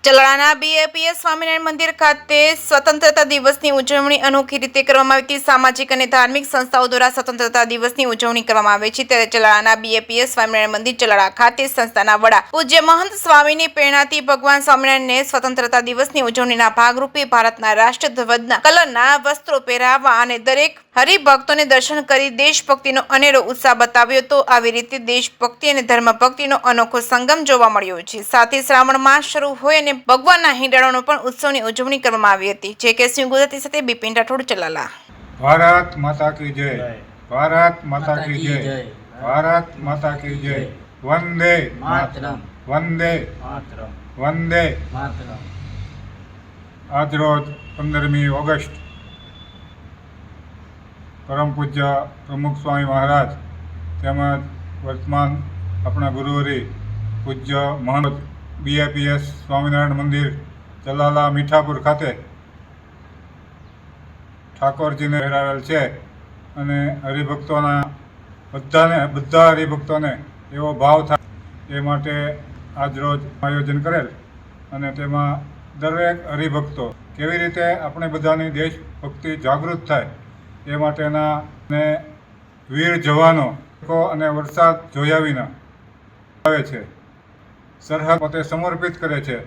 ચલાળાના BAPS Swaminarayan મંદિર ખાતે સ્વતંત્રતા દિવસની ઉજવણી અનોખી રીતે કરવામાં આવી હતી। સામાજિક અને ધાર્મિક સંસ્થાઓ દ્વારા સ્વતંત્રતા દિવસની ઉજવણી કરવામાં આવે છે, ત્યારે ચલાળાના બીએપીએસ સ્વામિનારાયણ મંદિર ચલાળા ખાતે સંસ્થાના વડા પૂજ્ય મહંત સ્વામીની પ્રેરણાથી ભગવાન સ્વામિનારાયણને સ્વતંત્રતા દિવસની ઉજવણીના ભાગરૂપે ભારતના રાષ્ટ્રધ્વજના કલરના વસ્ત્રો પહેરાવવા અને દરેક હરિભક્તોને દર્શન કરી દેશભક્તિનો અનેરો ઉત્સાહ બતાવ્યો હતો। આવી રીતે દેશભક્તિ અને ધર્મભક્તિનો અનોખો સંગમ જોવા મળ્યો છે। સાથે શ્રાવણ માસ શરૂ હોય અને ભગવાનના હિંડાળાનો પણ ઉત્સવની ઉજવણી કરવામાં આવી હતી। જે કે સિંહ ગુજરાતી સાથે બિપિન રાઠોડ ચલાલા। ભારત માતા કી જય, ભારત માતા કી જય, ભારત માતા કી જય, વંદે માતરમ, વંદે માતરમ, વંદે માતરમ। આજરોજ 15મી ઓગસ્ટ પરમ પૂજ્ય પ્રમુખ સ્વામી મહારાજ તેમજ વર્તમાન આપણા ગુરુવરી પૂજ્ય મહંત બીએપીએસ સ્વામિનારાયણ મંદિર ચલાલા મીઠાપુર ખાતે ઠાકોરજીને પહેરાવેલ છે અને હરિભક્તોના બધા હરિભક્તોને એવો ભાવ થાય એ માટે આજરોજ આયોજન કરેલ અને તેમાં દરેક હરિભક્તો કેવી રીતે આપણે બધાની દેશભક્તિ જાગૃત થાય એ માટેના ને વીર જવાનો અને વરસાદ જોયા વિના આવે છે, સરહદ પોતે સમર્પિત કરે છે।